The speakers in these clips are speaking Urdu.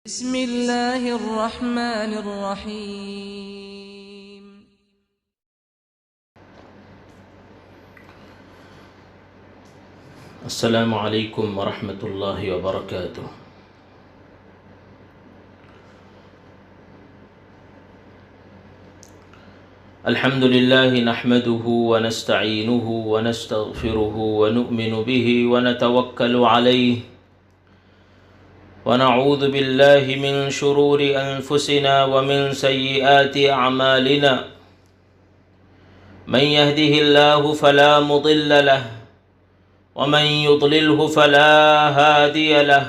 بسم الله الرحمن الرحيم. السلام علیکم ورحمۃ اللہ وبرکاتہ. الحمد للہ نحمده ونستعینه ونستغفره ونؤمن به ونتوکل علیہ ونعوذ باللہ من شرور انفسنا ومن سیئات اعمالنا من يهده الله فلا مضل له ومن يضلله فلا هادي له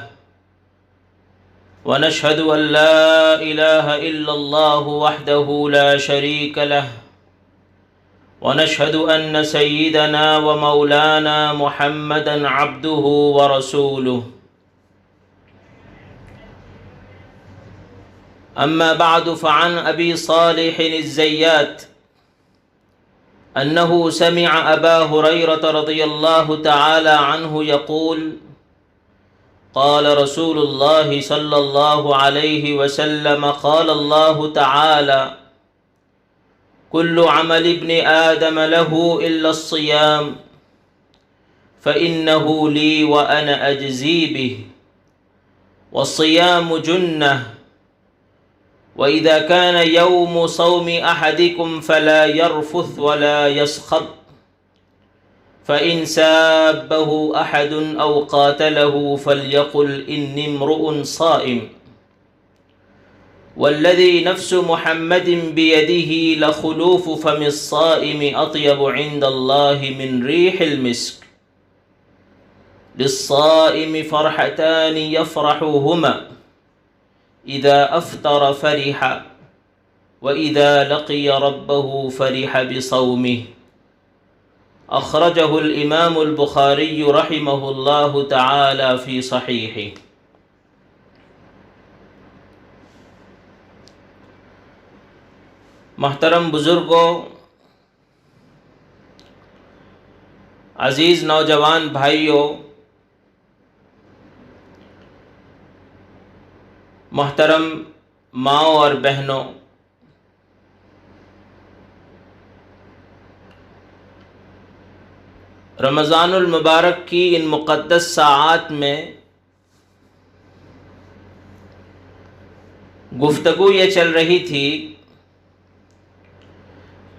ونشهد أن لا إله إلا الله وحده لا شريك له ونشهد أن سيدنا ومولانا محمدا عبده ورسوله. أما بعد فعن أبي صالح الزيات أنه سمع أبا هريرة رضي الله تعالى عنه يقول قال رسول الله صلى الله عليه وسلم قال الله تعالى كل عمل ابن آدم له إلا الصيام فإنه لي وأنا أجزي به والصيام جنة وإذا كان يوم صوم أحدكم فلا يرفث ولا يسخط فإن سابه أحد أو قاتله فليقل إني امرؤ صائم والذي نفس محمد بيده لخلوف فم الصائم أطيب عند الله من ريح المسك للصائم فرحتان يفرحهما إذا أفطر فرح وإذا لقي ربه فرح بصومه. أخرجه الإمام البخاري رحمه الله تعالى في صحيحه. محترم بزرگوں، عزیز نوجوان بھائیوں، محترم ماؤں اور بہنوں، رمضان المبارک کی ان مقدس ساعات میں گفتگو یہ چل رہی تھی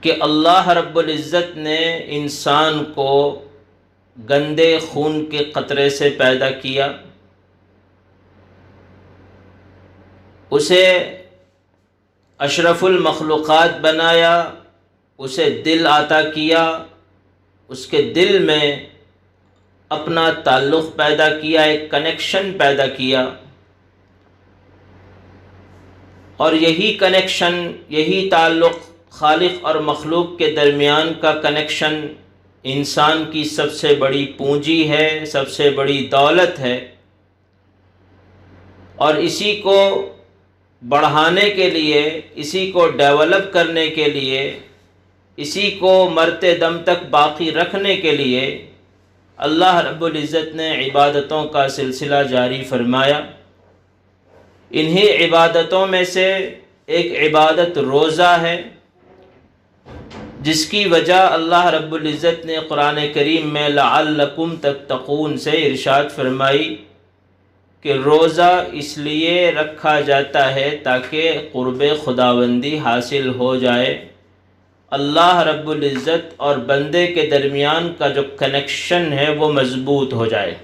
کہ اللہ رب العزت نے انسان کو گندے خون کے قطرے سے پیدا کیا، اسے اشرف المخلوقات بنایا، اسے دل عطا کیا، اس کے دل میں اپنا تعلق پیدا کیا، ایک کنیکشن پیدا کیا، اور یہی کنیکشن، یہی تعلق خالق اور مخلوق کے درمیان کا کنیکشن انسان کی سب سے بڑی پونجی ہے، سب سے بڑی دولت ہے، اور اسی کو بڑھانے کے لیے، اسی کو ڈیولپ کرنے کے لیے، اسی کو مرتے دم تک باقی رکھنے کے لیے اللہ رب العزت نے عبادتوں کا سلسلہ جاری فرمایا. انہی عبادتوں میں سے ایک عبادت روزہ ہے، جس کی وجہ اللہ رب العزت نے قرآن کریم میں لعلکم تتقون سے ارشاد فرمائی کہ روزہ اس لیے رکھا جاتا ہے تاکہ قرب خداوندی حاصل ہو جائے، اللہ رب العزت اور بندے کے درمیان کا جو کنیکشن ہے وہ مضبوط ہو جائے.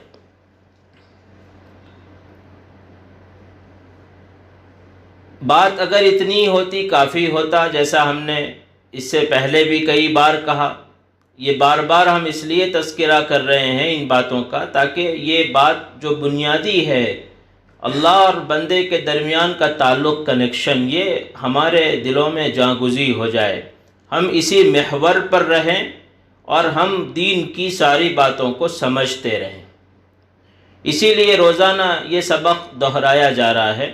بات اگر اتنی ہوتی کافی ہوتا، جیسا ہم نے اس سے پہلے بھی کئی بار کہا، یہ بار بار ہم اس لیے تذکرہ کر رہے ہیں ان باتوں کا تاکہ یہ بات جو بنیادی ہے اللہ اور بندے کے درمیان کا تعلق، کنیکشن، یہ ہمارے دلوں میں جاگزی ہو جائے، ہم اسی محور پر رہیں اور ہم دین کی ساری باتوں کو سمجھتے رہیں. اسی لیے روزانہ یہ سبق دہرایا جا رہا ہے.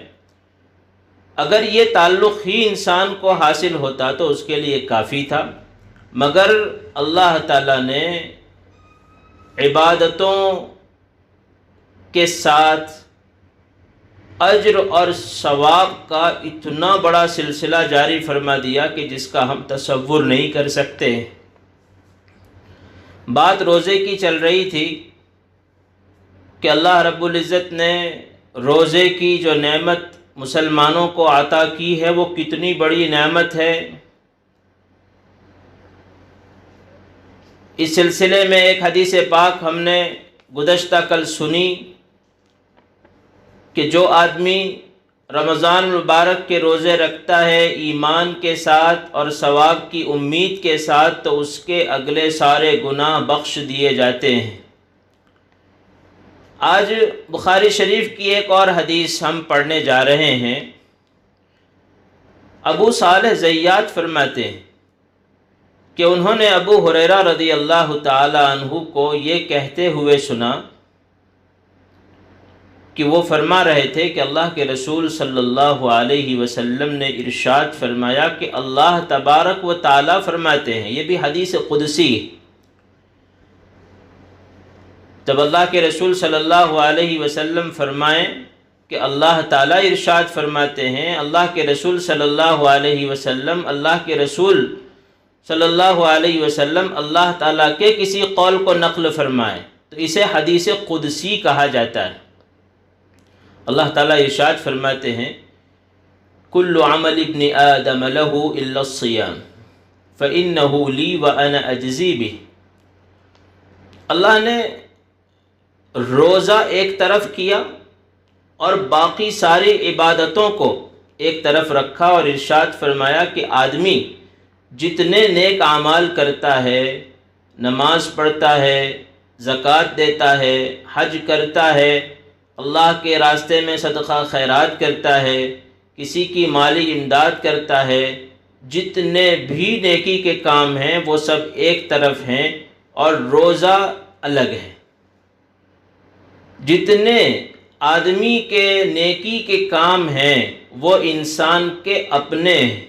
اگر یہ تعلق ہی انسان کو حاصل ہوتا تو اس کے لیے کافی تھا، مگر اللہ تعالیٰ نے عبادتوں کے ساتھ اجر اور ثواب کا اتنا بڑا سلسلہ جاری فرما دیا کہ جس کا ہم تصور نہیں کر سکتے۔ بات روزے کی چل رہی تھی کہ اللہ رب العزت نے روزے کی جو نعمت مسلمانوں کو عطا کی ہے وہ کتنی بڑی نعمت ہے۔ اس سلسلے میں ایک حدیث پاک ہم نے گزشتہ کل سنی کہ جو آدمی رمضان المبارک کے روزے رکھتا ہے ایمان کے ساتھ اور ثواب کی امید کے ساتھ تو اس کے اگلے سارے گناہ بخش دیے جاتے ہیں۔ آج بخاری شریف کی ایک اور حدیث ہم پڑھنے جا رہے ہیں۔ ابو صالح زیات فرماتے ہیں کہ انہوں نے ابو ہریرہ رضی اللہ تعالی عنہ کو یہ کہتے ہوئے سنا کہ وہ فرما رہے تھے کہ اللہ کے رسول صلی اللہ علیہ وسلم نے ارشاد فرمایا کہ اللہ تبارک و تعالی فرماتے ہیں، یہ بھی حدیث قدسی ہے۔ جب اللہ کے رسول صلی اللہ علیہ وسلم فرمائیں کہ اللہ تعالیٰ ارشاد فرماتے ہیں، اللہ کے رسول صلی اللہ علیہ وسلم، اللہ کے رسول صلی اللہ علیہ وسلم اللہ تعالیٰ کے کسی قول کو نقل فرمائیں تو اسے حدیث قدسی کہا جاتا ہے۔ اللہ تعالیٰ ارشاد فرماتے ہیں کل عمل ابن آدم له الا الصیام فإنه لی وأنا اجزی بہ۔ اللہ نے روزہ ایک طرف کیا اور باقی ساری عبادتوں کو ایک طرف رکھا اور ارشاد فرمایا کہ آدمی جتنے نیک اعمال کرتا ہے، نماز پڑھتا ہے، زکوٰۃ دیتا ہے، حج کرتا ہے، اللہ کے راستے میں صدقہ خیرات کرتا ہے، کسی کی مالی امداد کرتا ہے، جتنے بھی نیکی کے کام ہیں وہ سب ایک طرف ہیں اور روزہ الگ ہے۔ جتنے آدمی کے نیکی کے کام ہیں وہ انسان کے اپنے ہیں۔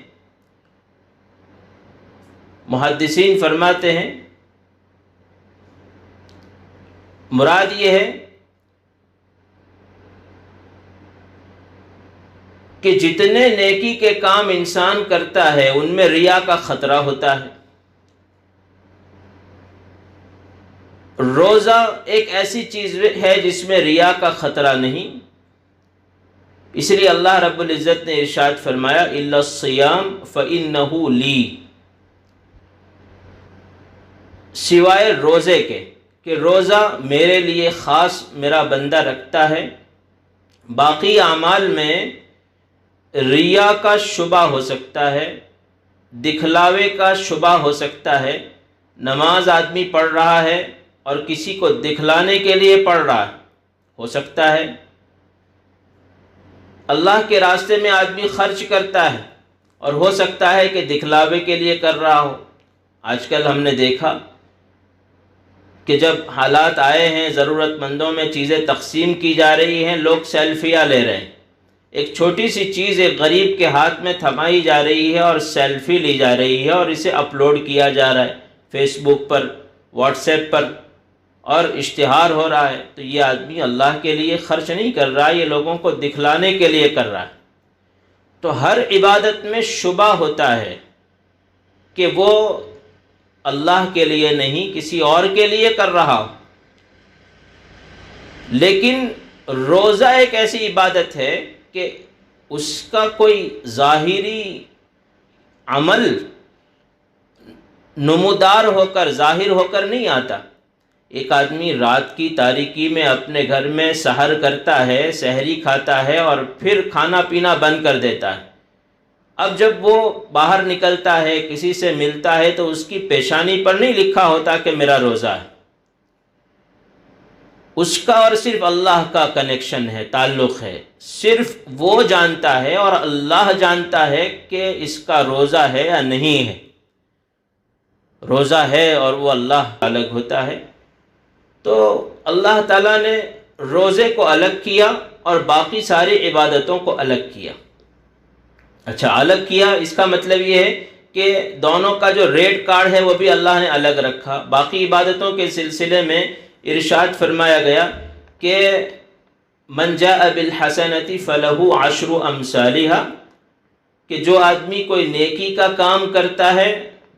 محدثین فرماتے ہیں مراد یہ ہے کہ جتنے نیکی کے کام انسان کرتا ہے ان میں ریا کا خطرہ ہوتا ہے۔ روزہ ایک ایسی چیز ہے جس میں ریا کا خطرہ نہیں، اس لیے اللہ رب العزت نے ارشاد فرمایا الا الصیام فإنہ لی، سوائے روزے کے کہ روزہ میرے لیے خاص میرا بندہ رکھتا ہے۔ باقی اعمال میں ریا کا شبہ ہو سکتا ہے، دکھلاوے کا شبہ ہو سکتا ہے۔ نماز آدمی پڑھ رہا ہے اور کسی کو دکھلانے کے لیے پڑھ رہا ہے، ہو سکتا ہے۔ اللہ کے راستے میں آدمی خرچ کرتا ہے اور ہو سکتا ہے کہ دکھلاوے کے لیے کر رہا ہو۔ آج کل ہم نے دیکھا کہ جب حالات آئے ہیں ضرورت مندوں میں چیزیں تقسیم کی جا رہی ہیں، لوگ سیلفیاں لے رہے ہیں۔ ایک چھوٹی سی چیز ایک غریب کے ہاتھ میں تھمائی جا رہی ہے اور سیلفی لی جا رہی ہے اور اسے اپلوڈ کیا جا رہا ہے فیس بک پر، واٹس ایپ پر، اور اشتہار ہو رہا ہے۔ تو یہ آدمی اللہ کے لیے خرچ نہیں کر رہا، یہ لوگوں کو دکھلانے کے لیے کر رہا ہے۔ تو ہر عبادت میں شبہ ہوتا ہے کہ وہ اللہ کے لیے نہیں کسی اور کے لیے کر رہا ہو۔ لیکن روزہ ایک ایسی عبادت ہے کہ اس کا کوئی ظاہری عمل نمودار ہو کر، ظاہر ہو کر نہیں آتا۔ ایک آدمی رات کی تاریکی میں اپنے گھر میں سحر کرتا ہے، سحری کھاتا ہے اور پھر کھانا پینا بند کر دیتا ہے۔ اب جب وہ باہر نکلتا ہے، کسی سے ملتا ہے تو اس کی پیشانی پر نہیں لکھا ہوتا کہ میرا روزہ ہے۔ اس کا اور صرف اللہ کا کنیکشن ہے، تعلق ہے۔ صرف وہ جانتا ہے اور اللہ جانتا ہے کہ اس کا روزہ ہے یا نہیں ہے۔ روزہ ہے اور وہ اللہ الگ ہوتا ہے۔ تو اللہ تعالیٰ نے روزے کو الگ کیا اور باقی ساری عبادتوں کو الگ کیا۔ اچھا، الگ کیا اس کا مطلب یہ ہے کہ دونوں کا جو ریٹ کارڈ ہے وہ بھی اللہ نے الگ رکھا۔ باقی عبادتوں کے سلسلے میں ارشاد فرمایا گیا کہ من جاء بالحسنۃ فلہ عشر امثالھا، کہ جو آدمی کوئی نیکی کا کام کرتا ہے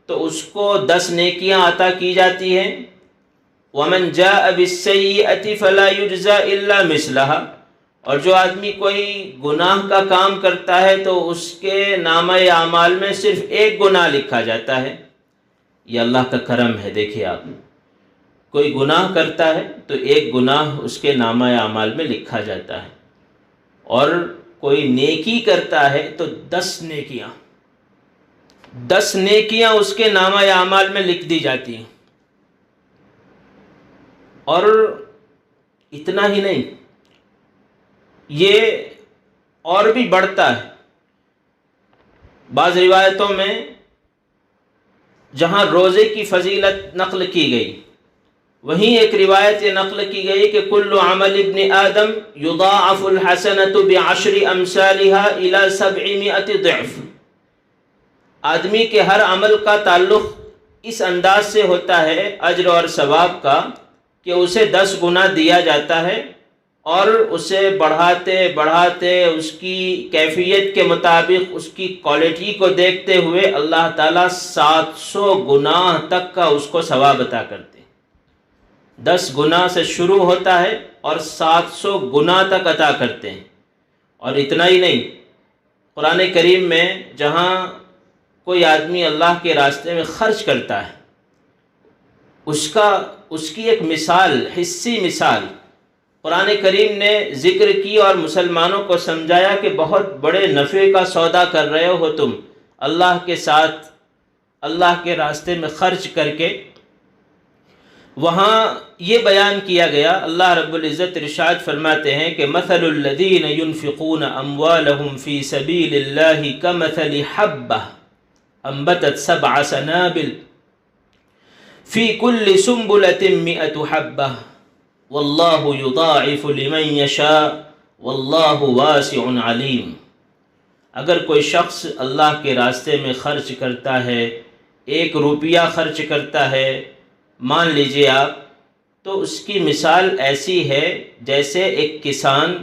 تو اس کو 10 نیکیاں عطا کی جاتی ہیں۔ ومن جاء بالسیئۃ فلا یجزى الا مثلھا، اور جو آدمی کوئی گناہ کا کام کرتا ہے تو اس کے نامہ اعمال میں صرف ایک گناہ لکھا جاتا ہے۔ یہ اللہ کا کرم ہے۔ دیکھیے آپ، کوئی گناہ کرتا ہے تو ایک گناہ اس کے نامہ اعمال میں لکھا جاتا ہے، اور کوئی نیکی کرتا ہے تو 10 نیکیاں اس کے نامہ اعمال میں لکھ دی جاتی ہیں۔ اور اتنا ہی نہیں، یہ اور بھی بڑھتا ہے۔ بعض روایتوں میں جہاں روزے کی فضیلت نقل کی گئی، وہیں ایک روایت یہ نقل کی گئی کہ کل عمل ابن آدم یضاعف الحسنۃ بعشر امثالھا الی 700 ضعف، آدمی کے ہر عمل کا تعلق اس انداز سے ہوتا ہے اجر اور ثواب کا کہ اسے 10 گنا دیا جاتا ہے، اور اسے بڑھاتے بڑھاتے اس کی کیفیت کے مطابق اس کی کوالٹی کو دیکھتے ہوئے اللہ تعالیٰ 700 گناہ تک کا اس کو ثواب عطا کرتے ہیں۔ 10 گناہ سے شروع ہوتا ہے اور 700 گناہ تک عطا کرتے ہیں۔ اور اتنا ہی نہیں، قرآن کریم میں جہاں کوئی آدمی اللہ کے راستے میں خرچ کرتا ہے، اس کی ایک مثال، حصی مثال قرآن کریم نے ذکر کی اور مسلمانوں کو سمجھایا کہ بہت بڑے نفع کا سودا کر رہے ہو تم اللہ کے ساتھ، اللہ کے راستے میں خرچ کر کے۔ وہاں یہ بیان کیا گیا، اللہ رب العزت ارشاد فرماتے ہیں کہ مثل الذین ينفقون اموالهم فی سبیل اللہ کمثل حبہ انبتت 7 سنابل فی کل سنبلۃ 100 حبہ واللہ یضاعف لمن یشاء واللہ واسع علیم۔ اگر کوئی شخص اللہ کے راستے میں خرچ کرتا ہے، 1 روپیہ خرچ کرتا ہے، مان لیجئے آپ، تو اس کی مثال ایسی ہے جیسے ایک کسان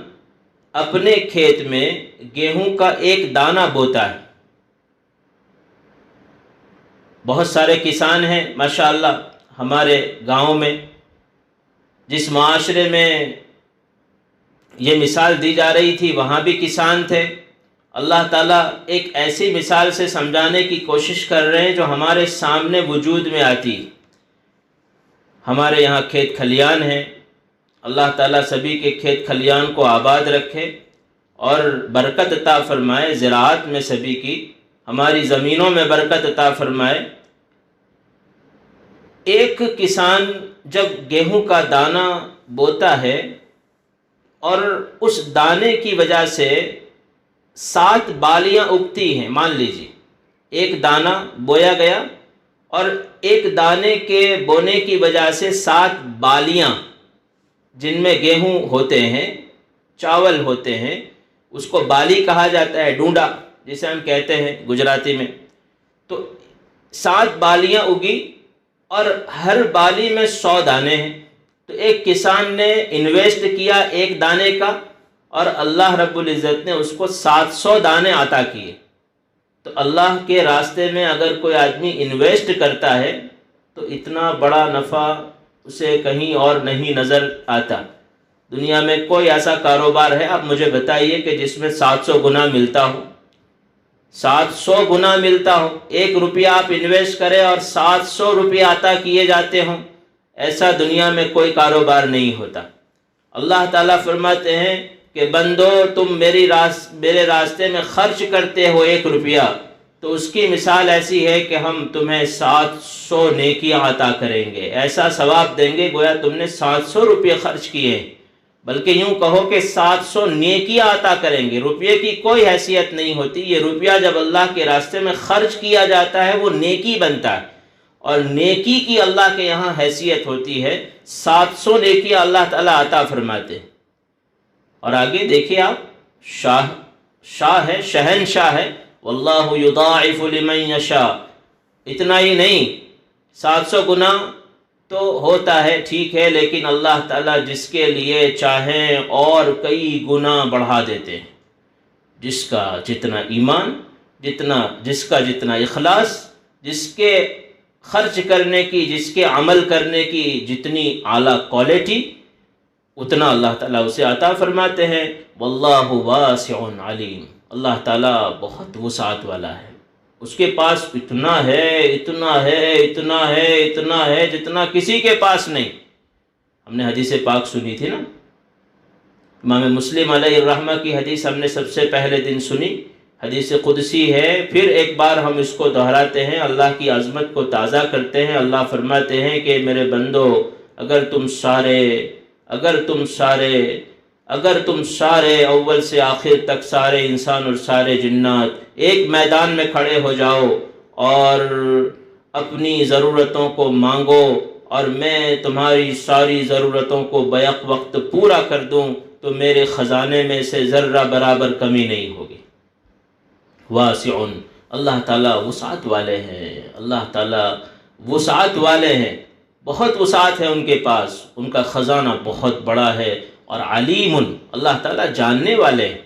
اپنے کھیت میں گیہوں کا 1 دانہ بوتا ہے۔ بہت سارے کسان ہیں ماشاءاللہ ہمارے گاؤں میں، جس معاشرے میں یہ مثال دی جا رہی تھی وہاں بھی کسان تھے۔ اللہ تعالیٰ ایک ایسی مثال سے سمجھانے کی کوشش کر رہے ہیں جو ہمارے سامنے وجود میں آتی۔ ہمارے یہاں کھیت کھلیان ہیں، اللہ تعالیٰ سبھی کے کھیت کھلیان کو آباد رکھے اور برکت عطا فرمائے، زراعت میں سبھی کی، ہماری زمینوں میں برکت عطا فرمائے۔ ایک کسان جب گیہوں کا دانہ بوتا ہے اور اس دانے کی وجہ سے 7 بالیاں اگتی ہیں، مان لیجیے 1 دانہ بویا گیا اور 1 دانے کے بونے کی وجہ سے 7 بالیاں، جن میں گیہوں ہوتے ہیں، چاول ہوتے ہیں، اس کو بالی کہا جاتا ہے، ڈونڈا جسے ہم کہتے ہیں گجراتی میں۔ تو 7 بالیاں اگی اور ہر بالی میں 100 دانے ہیں۔ تو ایک کسان نے انویسٹ کیا 1 دانے کا اور اللہ رب العزت نے اس کو 700 دانے عطا کیے۔ تو اللہ کے راستے میں اگر کوئی آدمی انویسٹ کرتا ہے تو اتنا بڑا نفع اسے کہیں اور نہیں نظر آتا۔ دنیا میں کوئی ایسا کاروبار ہے آپ مجھے بتائیے کہ جس میں 700 گنا ملتا ہو؟ 700 گنا ملتا ہو، 1 روپیہ آپ انویسٹ کریں اور 700 روپیہ عطا کیے جاتے ہوں، ایسا دنیا میں کوئی کاروبار نہیں ہوتا۔ اللہ تعالیٰ فرماتے ہیں کہ بندو تم میرے راستے میں خرچ کرتے ہو 1 روپیہ، تو اس کی مثال ایسی ہے کہ ہم تمہیں 700 نیکیاں عطا کریں گے، ایسا ثواب دیں گے گویا تم نے 700 روپیے خرچ کیے ہیں، بلکہ یوں کہو کہ 700 نیکیاں عطا کریں گے۔ روپیے کی کوئی حیثیت نہیں ہوتی، یہ روپیہ جب اللہ کے راستے میں خرچ کیا جاتا ہے وہ نیکی بنتا ہے، اور نیکی کی اللہ کے یہاں حیثیت ہوتی ہے۔ 700 نیکیاں اللہ تعالیٰ عطا فرماتے ہیں۔ اور آگے دیکھیے آپ، شاہ ہے، شہنشاہ ہے، واللہ یضاعف لمن یشاء۔ اتنا ہی نہیں، 700 گنا تو ہوتا ہے، ٹھیک ہے، لیکن اللہ تعالیٰ جس کے لیے چاہیں اور کئی گنا بڑھا دیتے ہیں، جس کا جتنا ایمان، جس کا جتنا اخلاص، جس کے خرچ کرنے کی، جس کے عمل کرنے کی جتنی اعلیٰ کوالٹی، اتنا اللہ تعالیٰ اسے عطا فرماتے ہیں۔ واللہ واسع علیم، اللہ تعالیٰ بہت وسعت والا ہے، اس کے پاس اتنا ہے، اتنا ہے، اتنا ہے، اتنا ہے جتنا کسی کے پاس نہیں۔ ہم نے حدیث پاک سنی تھی نا، امام مسلم علیہ الرحمہ کی حدیث ہم نے سب سے پہلے دن سنی، حدیث قدسی ہے، پھر ایک بار ہم اس کو دہراتے ہیں، اللہ کی عظمت کو تازہ کرتے ہیں۔ اللہ فرماتے ہیں کہ میرے بندو، اگر تم سارے اول سے آخر تک سارے انسان اور سارے جنات ایک میدان میں کھڑے ہو جاؤ اور اپنی ضرورتوں کو مانگو اور میں تمہاری ساری ضرورتوں کو بیک وقت پورا کر دوں تو میرے خزانے میں سے ذرہ برابر کمی نہیں ہوگی۔ واسع، اللہ تعالیٰ وسعت والے ہیں، اللہ تعالیٰ وسعت والے ہیں، بہت وسعت ہے ان کے پاس، ان کا خزانہ بہت بڑا ہے۔ اور علیم، اللہ تعالیٰ جاننے والے ہیں،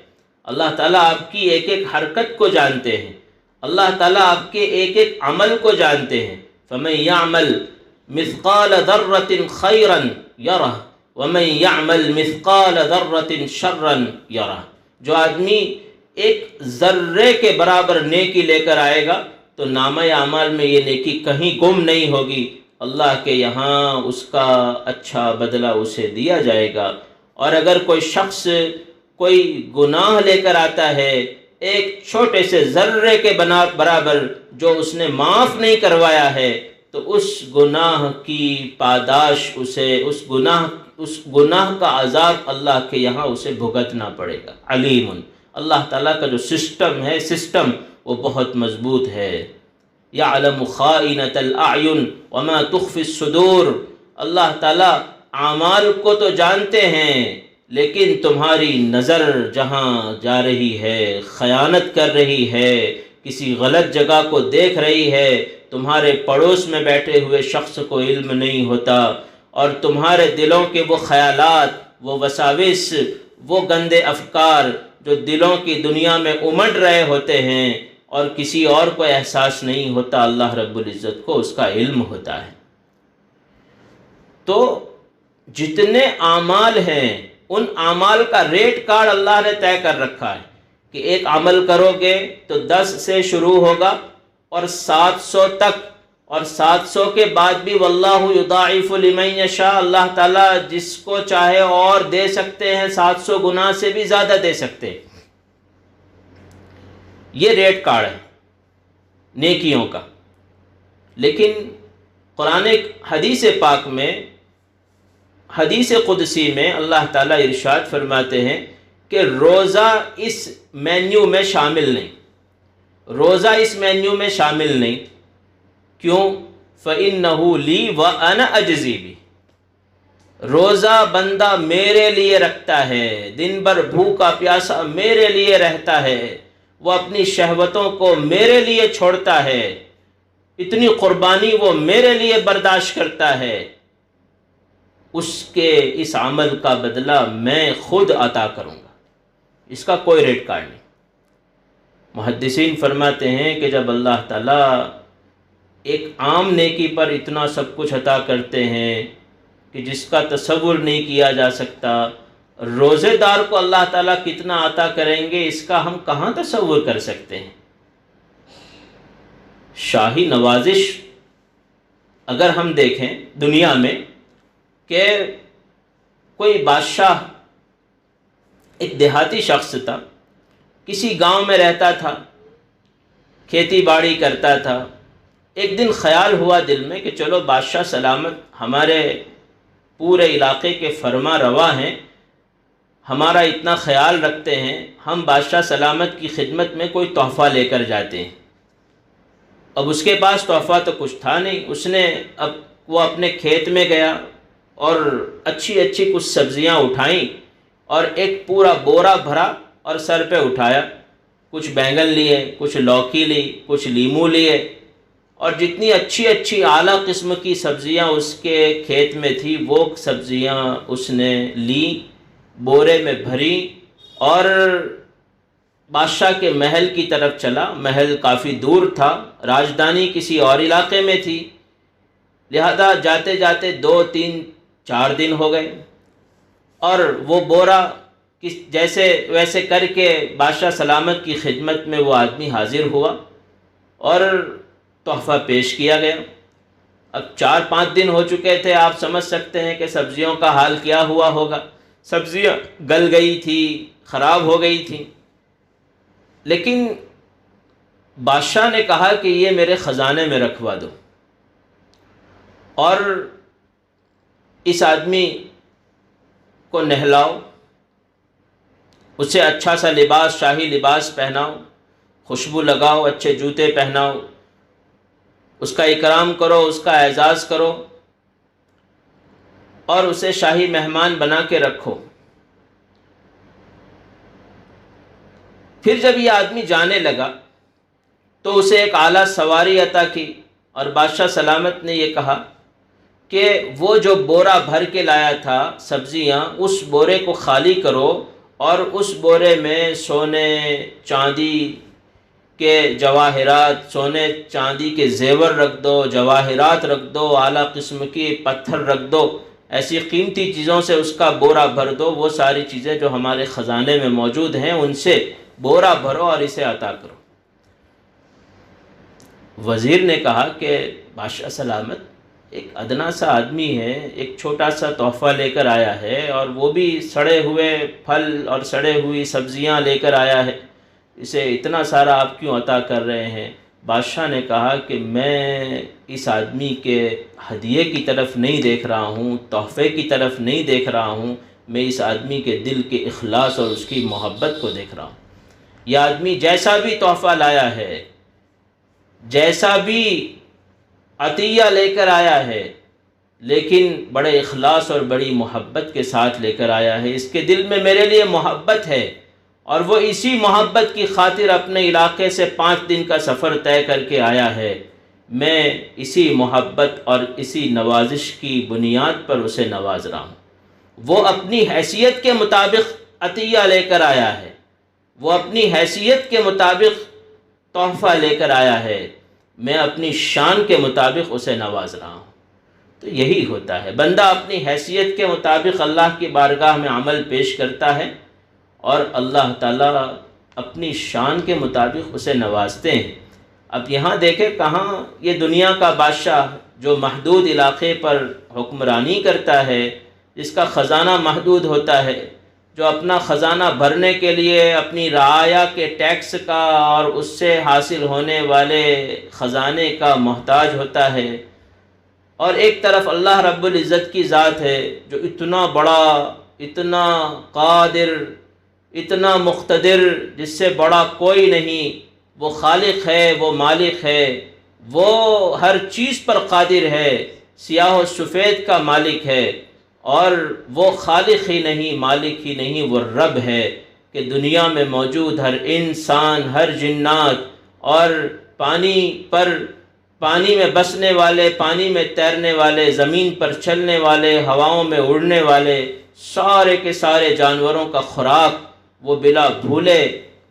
اللہ تعالیٰ آپ کی ایک ایک حرکت کو جانتے ہیں، اللہ تعالیٰ آپ کے ایک ایک عمل کو جانتے ہیں۔ فَمَن يَعْمَلْ مِثْقَالَ ذَرَّةٍ خَيْرًا يَرَهُ وَمَن يَعْمَلْ مِثْقَالَ ذَرَّةٍ شَرًّا يَرَهُ، جو آدمی ایک ذرے کے برابر نیکی لے کر آئے گا تو نامہ اعمال میں یہ نیکی کہیں گم نہیں ہوگی، اللہ کے یہاں اس کا اچھا بدلہ اسے دیا جائے گا۔ اور اگر کوئی شخص کوئی گناہ لے کر آتا ہے ایک چھوٹے سے ذرے کے برابر جو اس نے معاف نہیں کروایا ہے، تو اس گناہ کی پاداش اسے اس گناہ کا عذاب اللہ کے یہاں اسے بھگتنا پڑے گا۔ علیم، اللہ تعالیٰ کا جو سسٹم وہ بہت مضبوط ہے۔ یعلم خائنۃ الاعین وما تخفی الصدور، اللہ تعالیٰ اعمال کو تو جانتے ہیں، لیکن تمہاری نظر جہاں جا رہی ہے، خیانت کر رہی ہے، کسی غلط جگہ کو دیکھ رہی ہے، تمہارے پڑوس میں بیٹھے ہوئے شخص کو علم نہیں ہوتا، اور تمہارے دلوں کے وہ خیالات، وہ وساوس، وہ گندے افکار جو دلوں کی دنیا میں امڑ رہے ہوتے ہیں اور کسی اور کو احساس نہیں ہوتا، اللہ رب العزت کو اس کا علم ہوتا ہے۔ تو جتنے اعمال ہیں ان اعمال کا ریٹ کارڈ اللہ نے طے کر رکھا ہے کہ ایک عمل کرو گے تو 10 سے شروع ہوگا اور 700 تک، اور 700 کے بعد بھی واللہ یضاعف لمن یشاء، اللہ تعالیٰ جس کو چاہے اور دے سکتے ہیں، 700 گنا سے بھی زیادہ دے سکتے ہیں۔ یہ ریٹ کارڈ ہے نیکیوں کا۔ لیکن قرآن حدیث پاک میں، حدیث قدسی میں اللہ تعالیٰ ارشاد فرماتے ہیں کہ روزہ اس مینیو میں شامل نہیں، روزہ اس مینیو میں شامل نہیں۔ کیوں؟ فَإِنَّهُ لِي وَأَنَا أَجْزِي بِهِ، روزہ بندہ میرے لیے رکھتا ہے، دن بھر بھوکا پیاسا میرے لیے رہتا ہے، وہ اپنی شہوتوں کو میرے لیے چھوڑتا ہے، اتنی قربانی وہ میرے لیے برداشت کرتا ہے، اس کے اس عمل کا بدلہ میں خود عطا کروں گا، اس کا کوئی ریٹ کارڈ نہیں۔ محدثین فرماتے ہیں کہ جب اللہ تعالیٰ ایک عام نیکی پر اتنا سب کچھ عطا کرتے ہیں کہ جس کا تصور نہیں کیا جا سکتا، روزے دار کو اللہ تعالیٰ کتنا عطا کریں گے اس کا ہم کہاں تصور کر سکتے ہیں۔ شاہی نوازش اگر ہم دیکھیں دنیا میں کہ کوئی بادشاہ ایک دیہاتی شخص تھا، کسی گاؤں میں رہتا تھا، کھیتی باڑی کرتا تھا۔ ایک دن خیال ہوا دل میں کہ چلو بادشاہ سلامت ہمارے پورے علاقے کے فرما روا ہیں، ہمارا اتنا خیال رکھتے ہیں، ہم بادشاہ سلامت کی خدمت میں کوئی تحفہ لے کر جاتے ہیں۔ اب اس کے پاس تحفہ تو کچھ تھا نہیں، وہ اپنے کھیت میں گیا اور اچھی اچھی کچھ سبزیاں اٹھائیں اور ایک پورا بورا بھرا اور سر پہ اٹھایا، کچھ بینگن لیے، کچھ لوکی لی، کچھ لیمو لیے، اور جتنی اچھی اچھی اعلیٰ قسم کی سبزیاں اس کے کھیت میں تھی وہ سبزیاں اس نے لیں، بورے میں بھری، اور بادشاہ کے محل کی طرف چلا۔ محل کافی دور تھا، راجدھانی کسی اور علاقے میں تھی، لہذا جاتے جاتے 2 3 4 دن ہو گئے، اور وہ بورا جیسے ویسے کر کے بادشاہ سلامت کی خدمت میں وہ آدمی حاضر ہوا اور تحفہ پیش کیا گیا۔ اب 4 5 دن ہو چکے تھے، آپ سمجھ سکتے ہیں کہ سبزیوں کا حال کیا ہوا ہوگا۔ سبزیاں گل گئی تھی، خراب ہو گئی تھیں، لیکن بادشاہ نے کہا کہ یہ میرے خزانے میں رکھوا دو، اور اس آدمی کو نہلاؤ، اسے اچھا سا لباس، شاہی لباس پہناؤ، خوشبو لگاؤ، اچھے جوتے پہناؤ، اس کا اکرام کرو، اس کا اعزاز کرو، اور اسے شاہی مہمان بنا کے رکھو۔ پھر جب یہ آدمی جانے لگا تو اسے ایک اعلیٰ سواری عطا کی، اور بادشاہ سلامت نے یہ کہا کہ وہ جو بورا بھر کے لایا تھا سبزیاں، اس بورے کو خالی کرو، اور اس بورے میں سونے چاندی کے جواہرات، سونے چاندی کے زیور رکھ دو، جواہرات رکھ دو، اعلیٰ قسم کی پتھر رکھ دو، ایسی قیمتی چیزوں سے اس کا بورا بھر دو۔ وہ ساری چیزیں جو ہمارے خزانے میں موجود ہیں ان سے بورا بھرو اور اسے عطا کرو۔ وزیر نے کہا کہ بادشاہ سلامت، ایک ادنا سا آدمی ہے، ایک چھوٹا سا تحفہ لے کر آیا ہے، اور وہ بھی سڑے ہوئے پھل اور سڑے ہوئی سبزیاں لے کر آیا ہے، اسے اتنا سارا آپ کیوں عطا کر رہے ہیں؟ بادشاہ نے کہا کہ میں اس آدمی کے ہدیے کی طرف نہیں دیکھ رہا ہوں، تحفے کی طرف نہیں دیکھ رہا ہوں، میں اس آدمی کے دل کے اخلاص اور اس کی محبت کو دیکھ رہا ہوں۔ یہ آدمی جیسا بھی تحفہ لایا ہے، جیسا بھی عطیہ لے کر آیا ہے، لیکن بڑے اخلاص اور بڑی محبت کے ساتھ لے کر آیا ہے، اس کے دل میں میرے لیے محبت ہے، اور وہ اسی محبت کی خاطر اپنے علاقے سے 5 دن کا سفر طے کر کے آیا ہے۔ میں اسی محبت اور اسی نوازش کی بنیاد پر اسے نواز رہا ہوں۔ وہ اپنی حیثیت کے مطابق عطیہ لے کر آیا ہے، وہ اپنی حیثیت کے مطابق تحفہ لے کر آیا ہے، میں اپنی شان کے مطابق اسے نواز رہا ہوں۔ تو یہی ہوتا ہے، بندہ اپنی حیثیت کے مطابق اللہ کی بارگاہ میں عمل پیش کرتا ہے، اور اللہ تعالیٰ اپنی شان کے مطابق اسے نوازتے ہیں۔ اب یہاں دیکھیں کہاں یہ دنیا کا بادشاہ جو محدود علاقے پر حکمرانی کرتا ہے، جس کا خزانہ محدود ہوتا ہے، جو اپنا خزانہ بھرنے کے لیے اپنی رعایا کے ٹیکس کا اور اس سے حاصل ہونے والے خزانے کا محتاج ہوتا ہے، اور ایک طرف اللہ رب العزت کی ذات ہے جو اتنا بڑا، اتنا قادر، اتنا مقتدر، جس سے بڑا کوئی نہیں، وہ خالق ہے، وہ مالک ہے، وہ ہر چیز پر قادر ہے، سیاہ و سفید کا مالک ہے، اور وہ خالق ہی نہیں، مالک ہی نہیں، وہ رب ہے کہ دنیا میں موجود ہر انسان، ہر جنات، اور پانی میں بسنے والے، پانی میں تیرنے والے، زمین پر چلنے والے، ہواؤں میں اڑنے والے، سارے کے سارے جانوروں کا خوراک وہ بلا بھولے،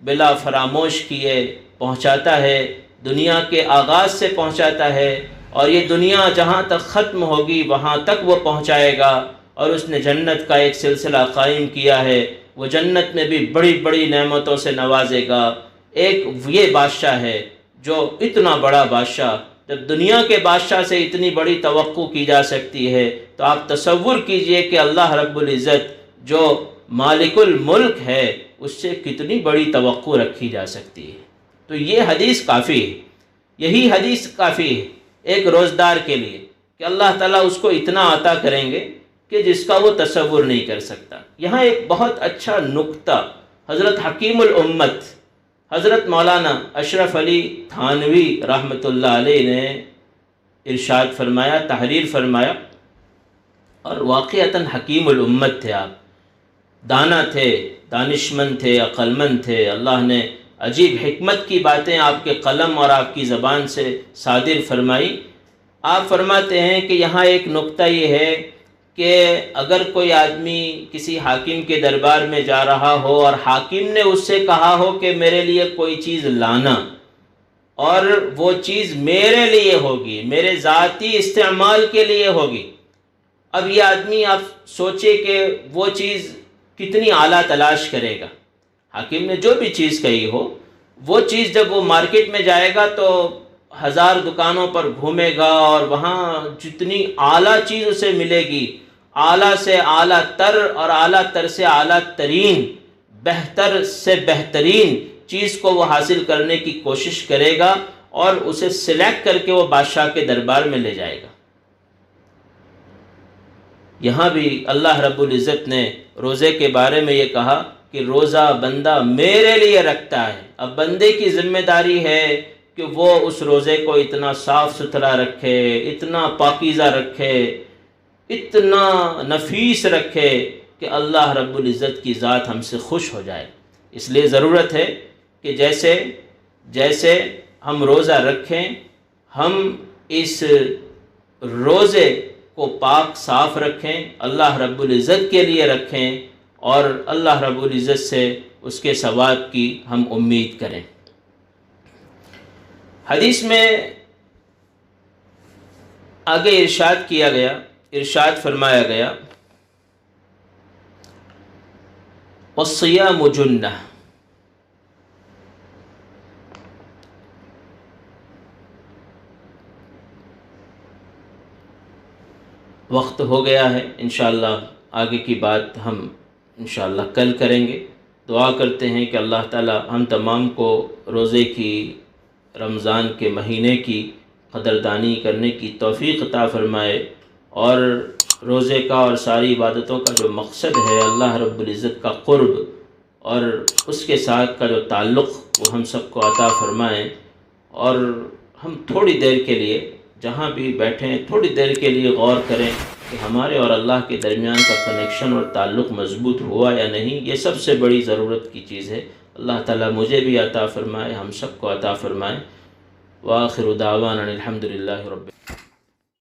بلا فراموش کیے پہنچاتا ہے، دنیا کے آغاز سے پہنچاتا ہے، اور یہ دنیا جہاں تک ختم ہوگی وہاں تک وہ پہنچائے گا۔ اور اس نے جنت کا ایک سلسلہ قائم کیا ہے، وہ جنت میں بھی بڑی بڑی نعمتوں سے نوازے گا۔ ایک یہ بادشاہ ہے جو اتنا بڑا بادشاہ، جب دنیا کے بادشاہ سے اتنی بڑی توقع کی جا سکتی ہے، تو آپ تصور کیجئے کہ اللہ رب العزت جو مالک الملک ہے اس سے کتنی بڑی توقع رکھی جا سکتی ہے۔ تو یہ حدیث کافی ہے، یہی حدیث کافی ہے ایک روزدار کے لیے کہ اللہ تعالیٰ اس کو اتنا عطا کریں گے کہ جس کا وہ تصور نہیں کر سکتا۔ یہاں ایک بہت اچھا نکتہ حضرت حکیم الامت حضرت مولانا اشرف علی تھانوی رحمۃ اللہ علیہ نے ارشاد فرمایا، تحریر فرمایا، اور واقعتاً حکیم الامت تھے آپ، دانا تھے، دانشمند تھے، عقل مند تھے، اللہ نے عجیب حکمت کی باتیں آپ کے قلم اور آپ کی زبان سے صادر فرمائی۔ آپ فرماتے ہیں کہ یہاں ایک نقطہ یہ ہے کہ اگر کوئی آدمی کسی حاکم کے دربار میں جا رہا ہو اور حاکم نے اس سے کہا ہو کہ میرے لیے کوئی چیز لانا، اور وہ چیز میرے لیے ہوگی، میرے ذاتی استعمال کے لیے ہوگی، اب یہ آدمی آپ سوچے کہ وہ چیز کتنی اعلیٰ تلاش کرے گا۔ حاکم نے جو بھی چیز کہی ہو، وہ چیز جب وہ مارکیٹ میں جائے گا تو 1000 دکانوں پر گھومے گا، اور وہاں جتنی اعلیٰ چیز اسے ملے گی، اعلیٰ سے اعلیٰ تر اور اعلیٰ تر سے اعلیٰ ترین، بہتر سے بہترین چیز کو وہ حاصل کرنے کی کوشش کرے گا اور اسے سلیکٹ کر کے وہ بادشاہ کے دربار میں لے جائے گا۔ یہاں بھی اللہ رب العزت نے روزے کے بارے میں یہ کہا کہ روزہ بندہ میرے لیے رکھتا ہے۔ اب بندے کی ذمہ داری ہے کہ وہ اس روزے کو اتنا صاف ستھرا رکھے، اتنا پاکیزہ رکھے، اتنا نفیس رکھے کہ اللہ رب العزت کی ذات ہم سے خوش ہو جائے۔ اس لیے ضرورت ہے کہ جیسے ہم روزہ رکھیں، ہم اس روزے کو پاک صاف رکھیں، اللہ رب العزت کے لیے رکھیں، اور اللہ رب العزت سے اس کے ثواب کی ہم امید کریں۔ حدیث میں آگے ارشاد فرمایا گیا، وَالصِّيَامُ جُنَّةٌ، وقت ہو گیا ہے، انشاءاللہ آگے کی بات ہم انشاءاللہ کل کریں گے۔ دعا کرتے ہیں کہ اللہ تعالی ہم تمام کو روزے کی، رمضان کے مہینے کی قدردانی کرنے کی توفیق عطا فرمائے، اور روزے کا اور ساری عبادتوں کا جو مقصد ہے اللہ رب العزت کا قرب اور اس کے ساتھ کا جو تعلق، وہ ہم سب کو عطا فرمائیں، اور ہم تھوڑی دیر کے لیے جہاں بھی بیٹھیں تھوڑی دیر کے لیے غور کریں کہ ہمارے اور اللہ کے درمیان کا کنیکشن اور تعلق مضبوط ہوا یا نہیں۔ یہ سب سے بڑی ضرورت کی چیز ہے۔ اللہ تعالیٰ مجھے بھی عطا فرمائے، ہم سب کو عطا فرمائے۔ وآخر دعوانا الحمدللہ رب